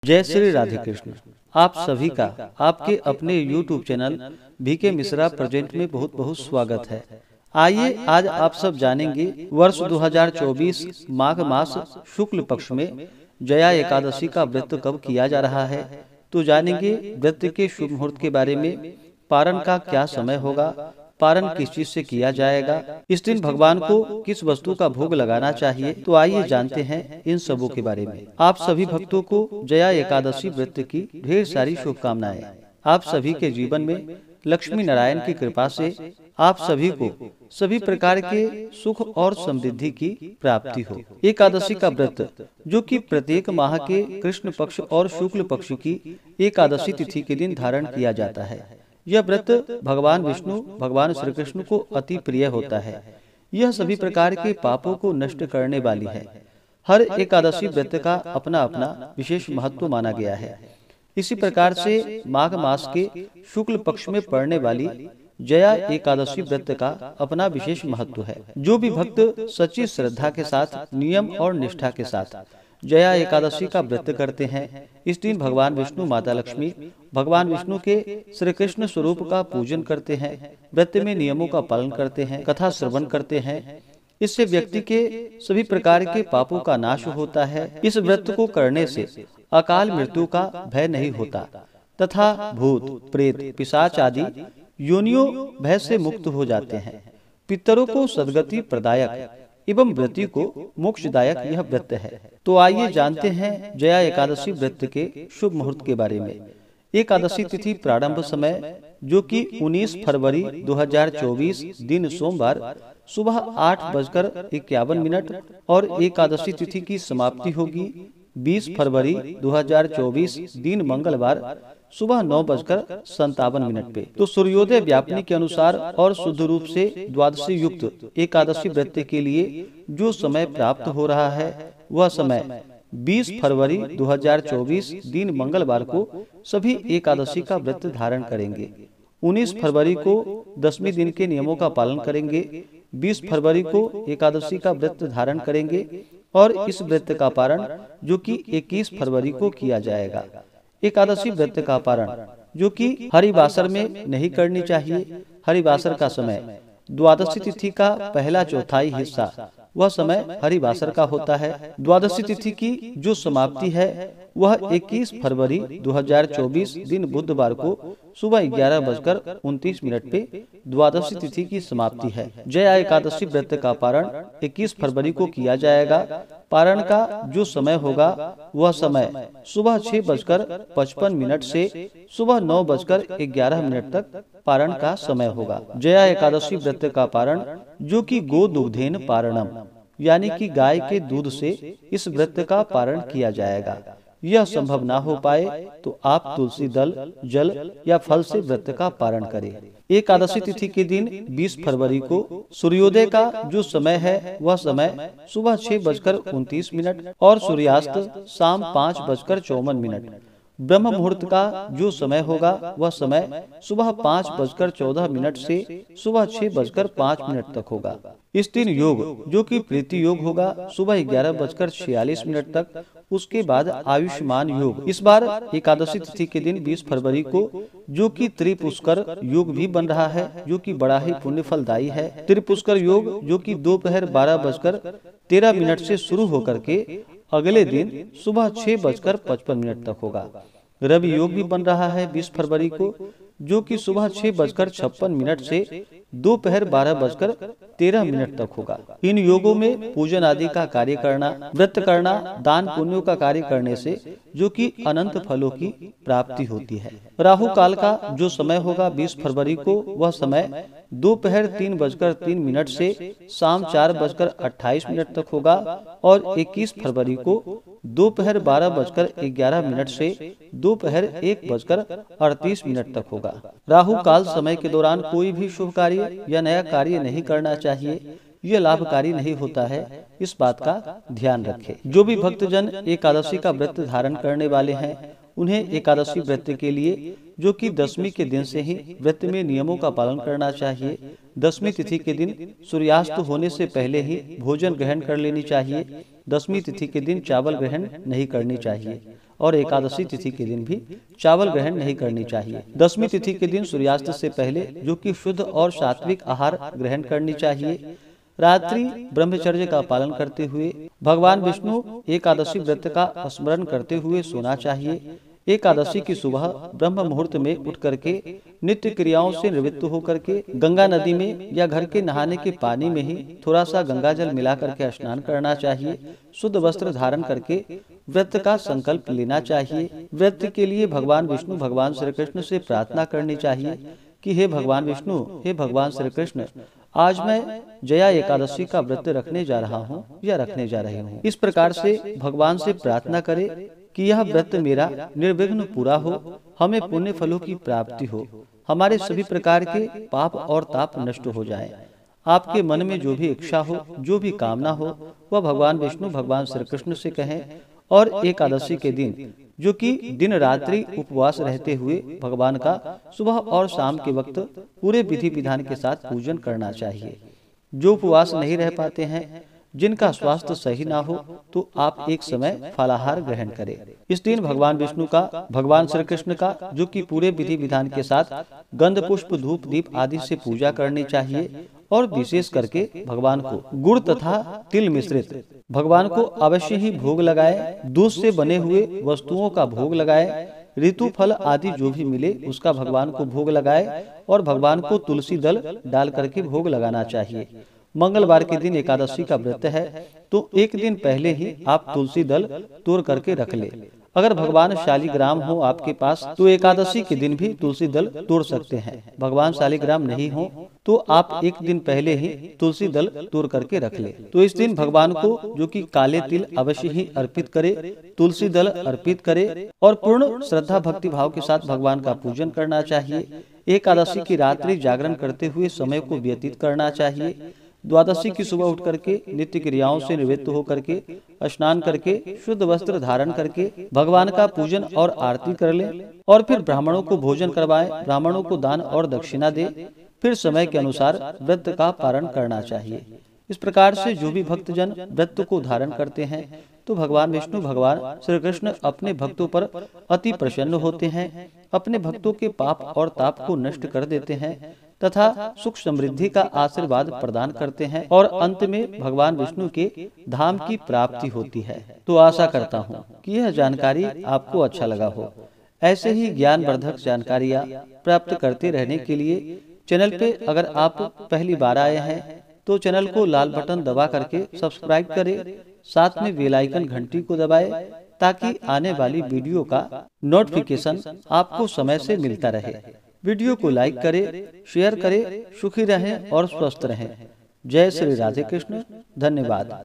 जय श्री राधे कृष्ण। आप सभी का आपके अपने YouTube channel VK Mishra present में बहुत बहुत स्वागत है। आइए आज आप सब जानेंगे वर्ष 2024 माघ मास शुक्ल पक्ष में जया एकादशी का व्रत कब किया जा रहा है। तो जानेंगे व्रत के शुभ मुहूर्त के बारे में, पारण का क्या समय होगा, पारण किस चीज से किया जाएगा, इस दिन भगवान को किस वस्तु का भोग लगाना चाहिए। तो आइए जानते हैं इन सबों के बारे में। आप सभी भक्तों को जया एकादशी व्रत की ढेर सारी शुभकामनाएं। आप सभी के जीवन में लक्ष्मी नारायण की कृपा से आप सभी को सभी प्रकार के सुख और समृद्धि की प्राप्ति हो। एकादशी का व्रत जो कि प्रत्येक माह के कृष्ण पक्ष और शुक्ल पक्ष की एकादशी तिथि के दिन धारण किया जाता है। यह व्रत भगवान विष्णु भगवान श्री कृष्ण को अति प्रिय होता है। यह सभी प्रकार के पापों को नष्ट करने वाली है। हर एकादशी व्रत का अपना अपना विशेष महत्व माना गया है। इसी प्रकार से माघ मास के शुक्ल पक्ष में पड़ने वाली जया एकादशी व्रत का अपना विशेष महत्व है। जो भी भक्त सच्ची श्रद्धा के साथ, नियम और निष्ठा के साथ जया एकादशी का व्रत करते हैं, इस दिन भगवान विष्णु, माता लक्ष्मी, भगवान विष्णु के श्री कृष्ण स्वरूप का पूजन करते हैं, व्रत में नियमों का पालन करते हैं, कथा श्रवण करते हैं। इससे व्यक्ति के सभी प्रकार के पापों का नाश होता है। इस व्रत को करने से अकाल मृत्यु का भय नहीं होता तथा भूत, प्रेत, पिशाच आदि योनियों भय से मुक्त हो जाते हैं। पितरों को सद्गति प्रदायक एवं व्रती को मोक्षदायक यह व्रत है। तो आइए जानते हैं जया एकादशी व्रत के शुभ मुहूर्त के बारे में। एकादशी तिथि प्रारंभ समय जो कि 19 फरवरी 2024 दिन सोमवार सुबह 8:51 और एकादशी तिथि की समाप्ति होगी 20 फरवरी 2024 दिन मंगलवार सुबह 9:57 पे। तो सूर्योदय व्यापनी के अनुसार और शुद्ध रूप से द्वादशी युक्त एकादशी व्रत के लिए जो समय प्राप्त हो रहा है वह समय 20 फरवरी 2024 दिन मंगलवार को सभी एकादशी का व्रत धारण करेंगे। 19 फरवरी को दसवीं दिन के नियमों का पालन करेंगे। 20 फरवरी को एकादशी का व्रत धारण करेंगे और इस व्रत का पारण जो कि 21 फरवरी को किया जाएगा। एकादशी व्रत का पारण जो कि हरिवासर में नहीं करनी चाहिए। हरिवासर का समय द्वादशी तिथि का पहला चौथाई हिस्सा वह समय हरिवासर का होता है। द्वादशी तिथि की जो समाप्ति है वह 21 फरवरी 2024 दिन बुधवार को सुबह 11:29 पे द्वादशी तिथि की समाप्ति है। जया एकादशी व्रत का पारण 21 फरवरी को किया जाएगा। पारण का जो समय होगा वह समय सुबह 6:55 से सुबह 9:11 तक पारण का समय होगा। जया एकादशी व्रत का पारण जो कि गोदुग्धेन पारणम यानी कि गाय के दूध से इस व्रत का पारण किया जाएगा। यह संभव ना हो पाए तो आप तुलसी दल, जल या फल से व्रत का पारण करें। एकादशी तिथि के दिन 20 फरवरी को सूर्योदय का जो समय है वह समय सुबह 6:29 और सूर्यास्त शाम 5:54। ब्रह्म मुहूर्त का जो समय होगा वह समय सुबह 5:14 से सुबह 6:05 तक होगा। इस दिन योग जो कि प्रीति योग होगा सुबह 11:46 तक। उसके बाद आयुष्मान योग इस बार एकादशी तिथि के दिन 20 फरवरी को जो कि त्रिपुष्कर योग भी बन रहा है, जो कि बड़ा ही पुण्य फलदायी है। त्रिपुष्कर योग जो कि दोपहर 12:13 से शुरू होकर के अगले दिन सुबह 6:55 तक होगा। रवि योग भी बन रहा है 20 फरवरी को जो कि सुबह 6:56 से दोपहर 12:13 तक होगा। इन योगों में पूजन आदि का कार्य करना, व्रत करना, दान पुण्यों का कार्य करने से जो कि अनंत फलों की प्राप्ति होती है। राहु काल का जो समय होगा 20 फरवरी को वह समय दोपहर 3:03 से शाम 4:28 तक होगा और 21 फरवरी को दोपहर 12:11 से दोपहर 1:38 तक होगा। राहु काल समय के दौरान कोई भी शुभ कार्य या नया कार्य नहीं करना चाहिए। यह लाभकारी नहीं होता है, इस बात का ध्यान रखें। जो भी भक्तजन एकादशी का व्रत धारण करने वाले हैं उन्हें एकादशी व्रत के लिए जो कि दसवीं के दिन से ही व्रत में नियमों का पालन करना चाहिए। दसवीं तिथि के दिन सूर्यास्त होने से पहले ही भोजन ग्रहण कर लेनी चाहिए। दसवीं तिथि के दिन चावल ग्रहण नहीं करनी चाहिए और एकादशी तिथि के दिन भी चावल ग्रहण नहीं करनी चाहिए। दशमी तिथि के दिन सूर्यास्त से पहले जो कि शुद्ध और सात्विक आहार ग्रहण करनी चाहिए। रात्रि ब्रह्मचर्य का पालन करते हुए भगवान विष्णु एकादशी व्रत का स्मरण करते हुए सोना चाहिए। एकादशी की सुबह ब्रह्म मुहूर्त में उठ करके नित्य क्रियाओं से निवृत्त होकर के गंगा नदी में या घर के नहाने के पानी में ही थोड़ा सा गंगा जल मिला करके स्नान करना चाहिए। शुद्ध वस्त्र धारण करके व्रत का संकल्प लेना चाहिए। व्रत के लिए भगवान विष्णु भगवान श्री कृष्ण से प्रार्थना करनी चाहिए कि हे भगवान विष्णु, हे भगवान श्री कृष्ण, आज मैं जया एकादशी का व्रत रखने जा रहा हूँ या रखने जा रही हूँ। इस प्रकार से भगवान से प्रार्थना करे कि यह व्रत मेरा निर्विघ्न पूरा हो, हमें पुण्य फलों की प्राप्ति हो, हमारे सभी प्रकार के पाप और ताप नष्ट हो जाएं। आपके मन में जो भी इच्छा हो, जो भी कामना हो, वह भगवान विष्णु भगवान श्री कृष्ण से कहें। और एकादशी के दिन जो कि दिन रात्रि उपवास रहते हुए भगवान का सुबह और शाम के वक्त पूरे विधि विधान के साथ पूजन करना चाहिए। जो उपवास नहीं रह पाते हैं, जिनका स्वास्थ्य सही ना हो, तो आप एक समय फलाहार ग्रहण करें। इस दिन भगवान विष्णु का, भगवान श्री कृष्ण का जो कि पूरे विधि विधान के साथ गंध पुष्प धूप दीप आदि से पूजा करनी चाहिए। और विशेष करके भगवान को गुड़ तथा तिल मिश्रित भगवान को अवश्य ही भोग लगाए। दूध से बने हुए वस्तुओं का भोग लगाए। ऋतु फल आदि जो भी मिले उसका भगवान को भोग लगाए। और भगवान को तुलसी दल डाल करके भोग लगाना चाहिए। मंगलवार के दिन एकादशी का व्रत है तो एक दिन पहले ही आप तुलसी दल तोड़ करके रख ले। अगर भगवान शालिग्राम हो आपके पास तो एकादशी के दिन भी तुलसी दल तोड़ सकते हैं। भगवान शालिग्राम नहीं हो तो आप एक दिन पहले ही तुलसी दल तोड़ करके रख ले। तो इस दिन भगवान को जो कि काले तिल अवश्य ही अर्पित करे, तुलसी दल अर्पित करे और पूर्ण श्रद्धा भक्ति भाव के साथ भगवान का पूजन करना चाहिए। एकादशी की रात्रि जागरण करते हुए समय को व्यतीत करना चाहिए। द्वादशी की सुबह उठ करके नित्य क्रियाओं से निवृत्त होकर के स्नान करके शुद्ध वस्त्र धारण करके भगवान का पूजन और आरती कर ले। और फिर ब्राह्मणों को भोजन करवाएं, ब्राह्मणों को दान और दक्षिणा दे। फिर समय के अनुसार व्रत का पारण करना चाहिए। इस प्रकार से जो भी भक्तजन व्रत को धारण करते हैं तो भगवान विष्णु भगवान श्री कृष्ण अपने भक्तों पर अति प्रसन्न होते हैं, अपने भक्तों के पाप और ताप को नष्ट कर देते हैं तथा सुख समृद्धि का आशीर्वाद प्रदान करते हैं और अंत में भगवान विष्णु के धाम की प्राप्ति होती है। तो आशा करता हूँ कि यह जानकारी आपको अच्छा लगा हो। ऐसे ही ज्ञानवर्धक जानकारियाँ प्राप्त करते रहने के लिए चैनल पे अगर आप पहली बार आए हैं तो चैनल को लाल बटन दबा करके सब्सक्राइब करें, साथ में बेल आइकन घंटी को दबाएं ताकि आने वाली वीडियो का नोटिफिकेशन आपको समय से मिलता रहे। वीडियो को लाइक करें, शेयर करें, सुखी रहें और स्वस्थ रहें। जय श्री राधे कृष्ण। धन्यवाद।